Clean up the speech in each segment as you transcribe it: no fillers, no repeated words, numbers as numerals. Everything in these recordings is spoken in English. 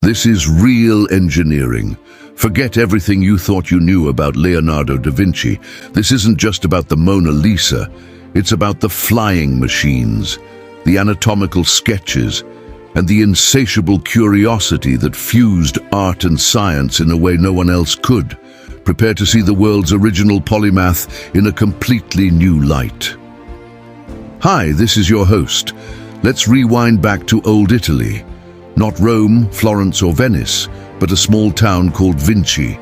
This is real engineering. Forget everything you thought you knew about Leonardo da Vinci. This isn't just about the Mona Lisa. It's about the flying machines, the anatomical sketches, and the insatiable curiosity that fused art and science in a way no one else could. Prepare to see the world's original polymath in a completely new light. Hi, this is your host. Let's rewind back to old Italy. Not Rome, Florence or Venice, but a small town called Vinci.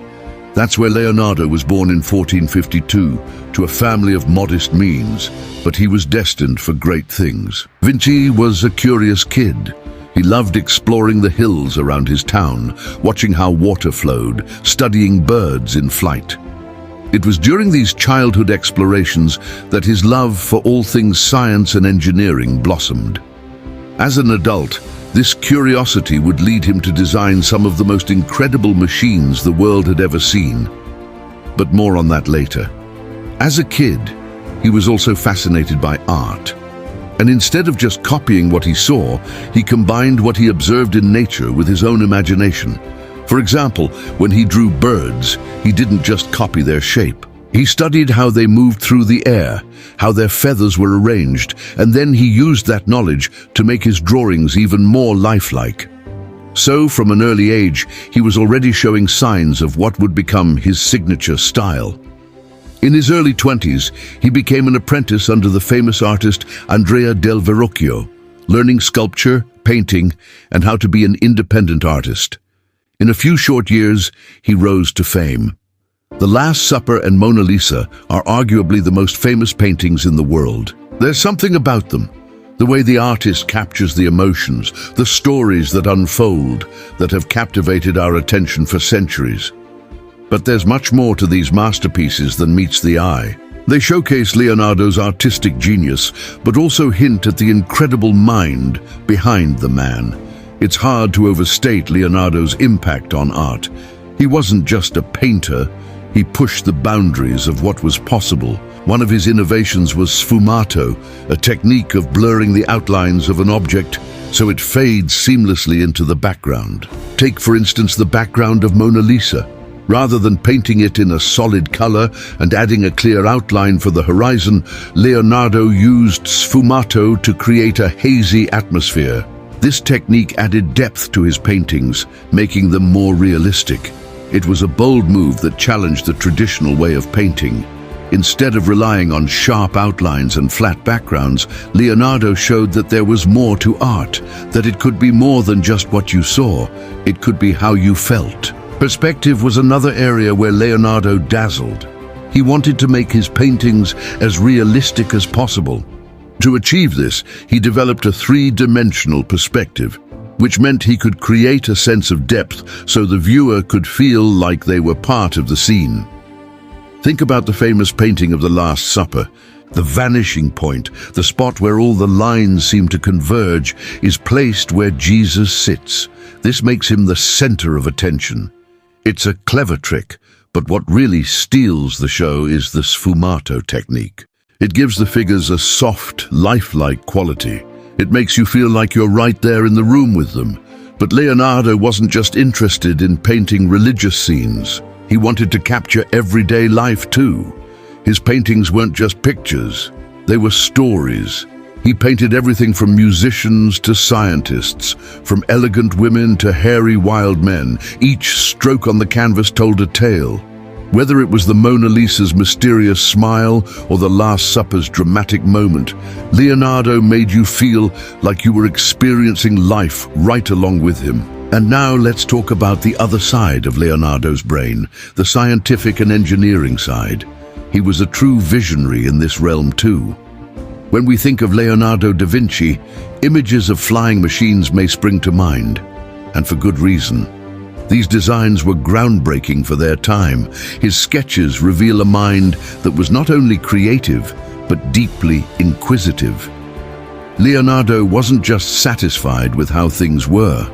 That's where Leonardo was born in 1452, to a family of modest means, but he was destined for great things. Vinci was a curious kid. He loved exploring the hills around his town, watching how water flowed, studying birds in flight. It was during these childhood explorations that his love for all things science and engineering blossomed. As an adult, this curiosity would lead him to design some of the most incredible machines the world had ever seen. But more on that later. As a kid, he was also fascinated by art. And instead of just copying what he saw, he combined what he observed in nature with his own imagination. For example, when he drew birds, he didn't just copy their shape. He studied how they moved through the air, how their feathers were arranged, and then he used that knowledge to make his drawings even more lifelike. So, from an early age, he was already showing signs of what would become his signature style. In his early 20s, he became an apprentice under the famous artist Andrea del Verrocchio, learning sculpture, painting, and how to be an independent artist. In a few short years, he rose to fame. The Last Supper and Mona Lisa are arguably the most famous paintings in the world. There's something about them, the way the artist captures the emotions, the stories that unfold, that have captivated our attention for centuries. But there's much more to these masterpieces than meets the eye. They showcase Leonardo's artistic genius, but also hint at the incredible mind behind the man. It's hard to overstate Leonardo's impact on art. He wasn't just a painter. He pushed the boundaries of what was possible. One of his innovations was sfumato, a technique of blurring the outlines of an object so it fades seamlessly into the background. Take, for instance, the background of Mona Lisa. Rather than painting it in a solid color and adding a clear outline for the horizon, Leonardo used sfumato to create a hazy atmosphere. This technique added depth to his paintings, making them more realistic. It was a bold move that challenged the traditional way of painting. Instead of relying on sharp outlines and flat backgrounds, Leonardo showed that there was more to art, that it could be more than just what you saw. It could be how you felt. Perspective was another area where Leonardo dazzled. He wanted to make his paintings as realistic as possible. To achieve this, he developed a three-dimensional perspective, which meant he could create a sense of depth so the viewer could feel like they were part of the scene. Think about the famous painting of the Last Supper. The vanishing point, the spot where all the lines seem to converge, is placed where Jesus sits. This makes him the center of attention. It's a clever trick, but what really steals the show is the sfumato technique. It gives the figures a soft, lifelike quality. It makes you feel like you're right there in the room with them. But Leonardo wasn't just interested in painting religious scenes. He wanted to capture everyday life too. His paintings weren't just pictures, they were stories. He painted everything from musicians to scientists, from elegant women to hairy wild men. Each stroke on the canvas told a tale. Whether it was the Mona Lisa's mysterious smile or the Last Supper's dramatic moment, Leonardo made you feel like you were experiencing life right along with him. And now let's talk about the other side of Leonardo's brain, the scientific and engineering side. He was a true visionary in this realm too. When we think of Leonardo da Vinci, images of flying machines may spring to mind, and for good reason. These designs were groundbreaking for their time. His sketches reveal a mind that was not only creative, but deeply inquisitive. Leonardo wasn't just satisfied with how things were.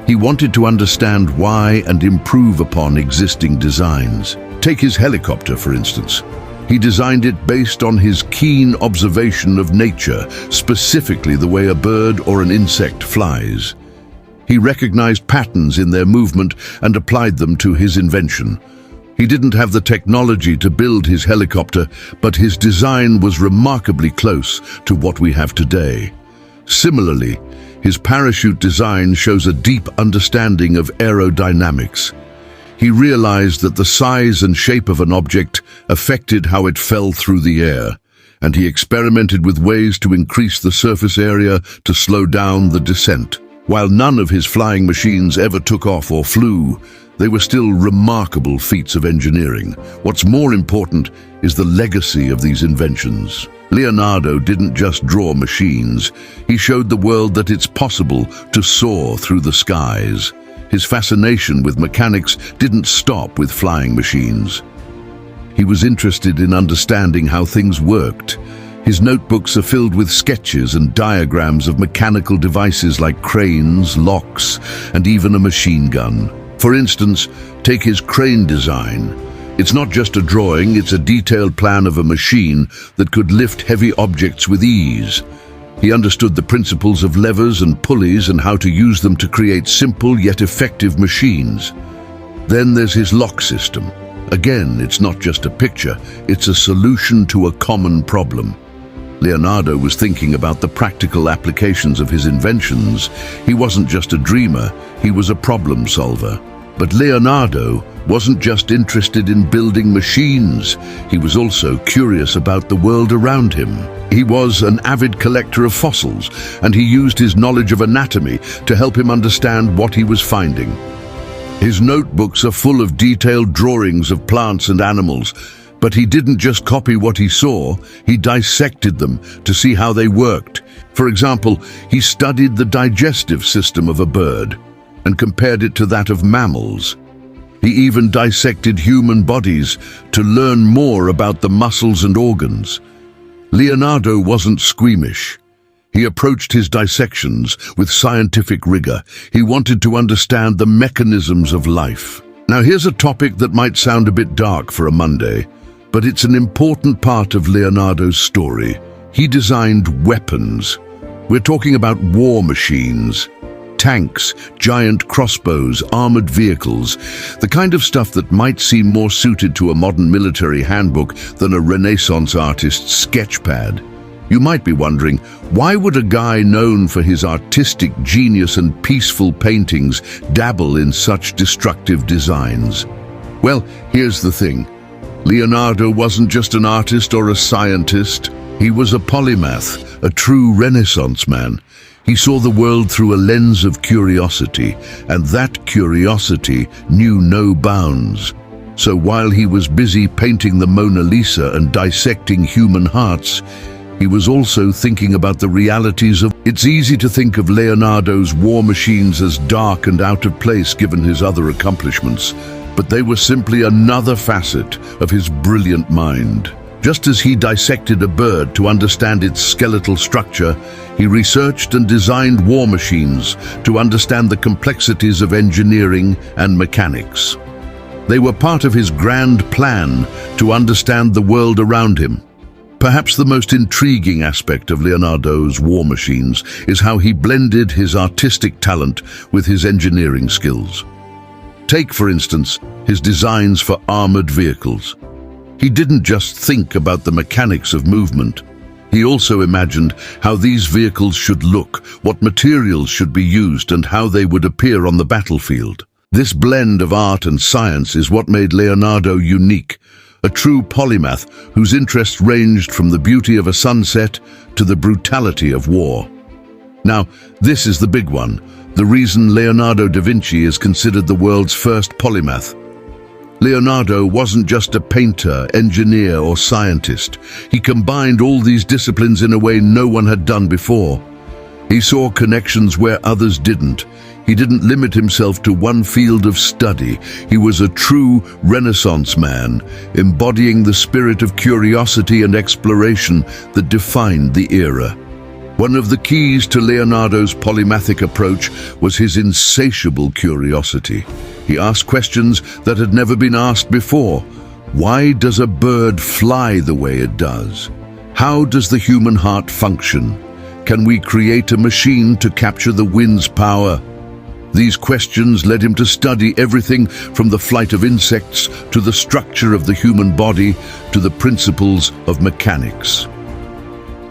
He wanted to understand why and improve upon existing designs. Take his helicopter, for instance. He designed it based on his keen observation of nature, specifically the way a bird or an insect flies. He recognized patterns in their movement and applied them to his invention. He didn't have the technology to build his helicopter, but his design was remarkably close to what we have today. Similarly, his parachute design shows a deep understanding of aerodynamics. He realized that the size and shape of an object affected how it fell through the air, and he experimented with ways to increase the surface area to slow down the descent. While none of his flying machines ever took off or flew, they were still remarkable feats of engineering. What's more important is the legacy of these inventions. Leonardo didn't just draw machines, he showed the world that it's possible to soar through the skies. His fascination with mechanics didn't stop with flying machines. He was interested in understanding how things worked. His notebooks are filled with sketches and diagrams of mechanical devices like cranes, locks, and even a machine gun. For instance, take his crane design. It's not just a drawing, it's a detailed plan of a machine that could lift heavy objects with ease. He understood the principles of levers and pulleys and how to use them to create simple yet effective machines. Then there's his lock system. Again, it's not just a picture, it's a solution to a common problem. Leonardo was thinking about the practical applications of his inventions. He wasn't just a dreamer, he was a problem solver. But Leonardo wasn't just interested in building machines, he was also curious about the world around him. He was an avid collector of fossils, and he used his knowledge of anatomy to help him understand what he was finding. His notebooks are full of detailed drawings of plants and animals, but he didn't just copy what he saw, he dissected them to see how they worked. For example, he studied the digestive system of a bird and compared it to that of mammals. He even dissected human bodies to learn more about the muscles and organs. Leonardo wasn't squeamish. He approached his dissections with scientific rigor. He wanted to understand the mechanisms of life. Now here's a topic that might sound a bit dark for a Monday, but it's an important part of Leonardo's story. He designed weapons. We're talking about war machines, tanks, giant crossbows, armored vehicles, the kind of stuff that might seem more suited to a modern military handbook than a Renaissance artist's sketchpad. You might be wondering, why would a guy known for his artistic genius and peaceful paintings dabble in such destructive designs? Well, here's the thing. Leonardo wasn't just an artist or a scientist. He was a polymath, a true Renaissance man. He saw the world through a lens of curiosity, and that curiosity knew no bounds. So while he was busy painting the Mona Lisa and dissecting human hearts, he was also thinking about the realities of... It's easy to think of Leonardo's war machines as dark and out of place given his other accomplishments, but they were simply another facet of his brilliant mind. Just as he dissected a bird to understand its skeletal structure, he researched and designed war machines to understand the complexities of engineering and mechanics. They were part of his grand plan to understand the world around him. Perhaps the most intriguing aspect of Leonardo's war machines is how he blended his artistic talent with his engineering skills. Take, for instance, his designs for armored vehicles. He didn't just think about the mechanics of movement. He also imagined how these vehicles should look, what materials should be used, and how they would appear on the battlefield. This blend of art and science is what made Leonardo unique, a true polymath whose interests ranged from the beauty of a sunset to the brutality of war. Now, this is the big one, the reason Leonardo da Vinci is considered the world's first polymath. Leonardo wasn't just a painter, engineer, or scientist. He combined all these disciplines in a way no one had done before. He saw connections where others didn't. He didn't limit himself to one field of study. He was a true Renaissance man, embodying the spirit of curiosity and exploration that defined the era. One of the keys to Leonardo's polymathic approach was his insatiable curiosity. He asked questions that had never been asked before. Why does a bird fly the way it does? How does the human heart function? Can we create a machine to capture the wind's power? These questions led him to study everything from the flight of insects to the structure of the human body to the principles of mechanics.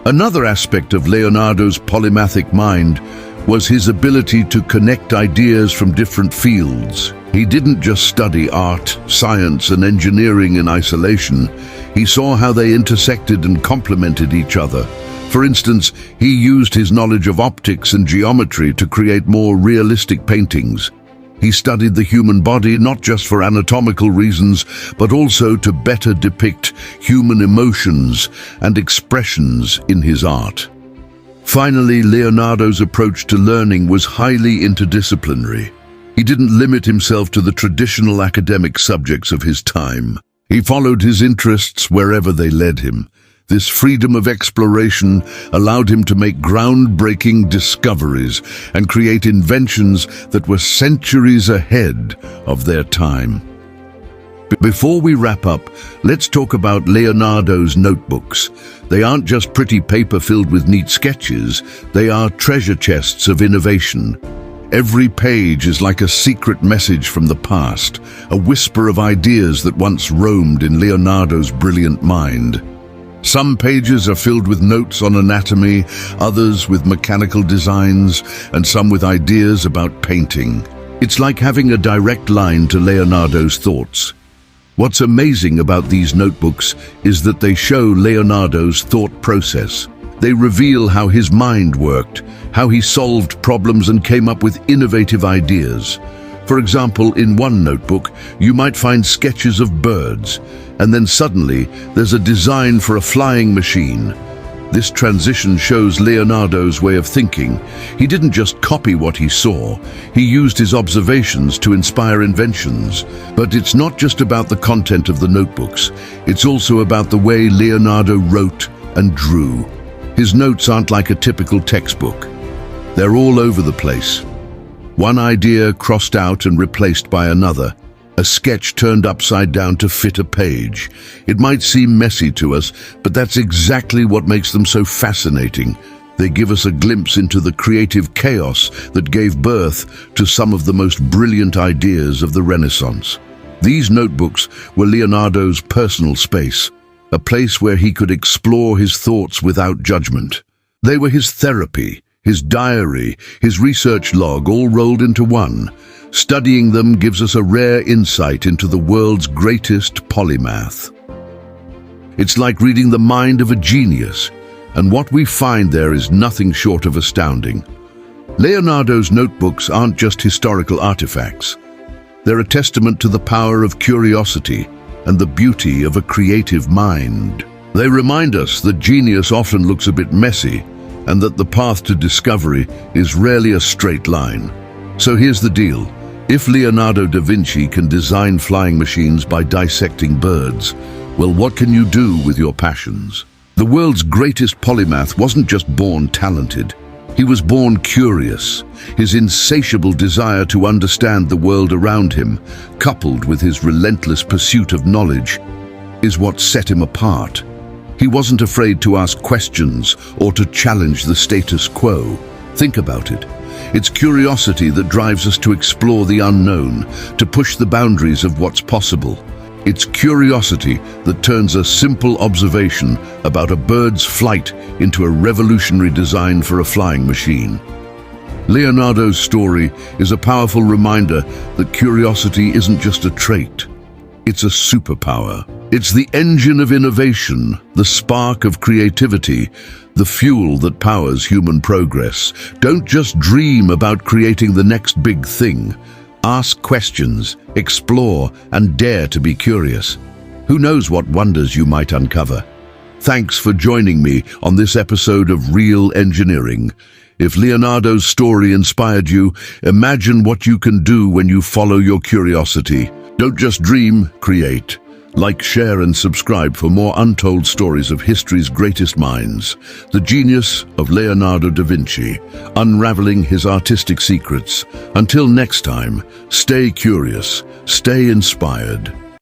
Another aspect of Leonardo's polymathic mind was his ability to connect ideas from different fields. He didn't just study art, science, and engineering in isolation. He saw how they intersected and complemented each other. For instance, he used his knowledge of optics and geometry to create more realistic paintings. He studied the human body not just for anatomical reasons, but also to better depict human emotions and expressions in his art. Finally, Leonardo's approach to learning was highly interdisciplinary. He didn't limit himself to the traditional academic subjects of his time. He followed his interests wherever they led him. This freedom of exploration allowed him to make groundbreaking discoveries and create inventions that were centuries ahead of their time. Before we wrap up, let's talk about Leonardo's notebooks. They aren't just pretty paper filled with neat sketches, they are treasure chests of innovation. Every page is like a secret message from the past, a whisper of ideas that once roamed in Leonardo's brilliant mind. Some pages are filled with notes on anatomy, others with mechanical designs, and some with ideas about painting. It's like having a direct line to Leonardo's thoughts. What's amazing about these notebooks is that they show Leonardo's thought process. They reveal how his mind worked, how he solved problems and came up with innovative ideas. For example, in one notebook, you might find sketches of birds, and then suddenly there's a design for a flying machine. This transition shows Leonardo's way of thinking. He didn't just copy what he saw, he used his observations to inspire inventions. But it's not just about the content of the notebooks, it's also about the way Leonardo wrote and drew. His notes aren't like a typical textbook. They're all over the place. One idea crossed out and replaced by another. A sketch turned upside down to fit a page. It might seem messy to us, but that's exactly what makes them so fascinating. They give us a glimpse into the creative chaos that gave birth to some of the most brilliant ideas of the Renaissance. These notebooks were Leonardo's personal space, a place where he could explore his thoughts without judgment. They were his therapy, his diary, his research log, all rolled into one. Studying them gives us a rare insight into the world's greatest polymath. It's like reading the mind of a genius, and what we find there is nothing short of astounding. Leonardo's notebooks aren't just historical artifacts. They're a testament to the power of curiosity and the beauty of a creative mind. They remind us that genius often looks a bit messy, and that the path to discovery is rarely a straight line. So here's the deal. If Leonardo da Vinci can design flying machines by dissecting birds, well, what can you do with your passions? The world's greatest polymath wasn't just born talented. He was born curious. His insatiable desire to understand the world around him, coupled with his relentless pursuit of knowledge, is what set him apart. He wasn't afraid to ask questions or to challenge the status quo. Think about it. It's curiosity that drives us to explore the unknown, to push the boundaries of what's possible. It's curiosity that turns a simple observation about a bird's flight into a revolutionary design for a flying machine. Leonardo's story is a powerful reminder that curiosity isn't just a trait. It's a superpower. It's the engine of innovation, the spark of creativity, the fuel that powers human progress. Don't just dream about creating the next big thing. Ask questions, explore, and dare to be curious. Who knows what wonders you might uncover? Thanks for joining me on this episode of Real Engineering. If Leonardo's story inspired you, imagine what you can do when you follow your curiosity. Don't just dream, create. Like, share, and subscribe for more untold stories of history's greatest minds. The genius of Leonardo da Vinci, unraveling his artistic secrets. Until next time, stay curious, stay inspired.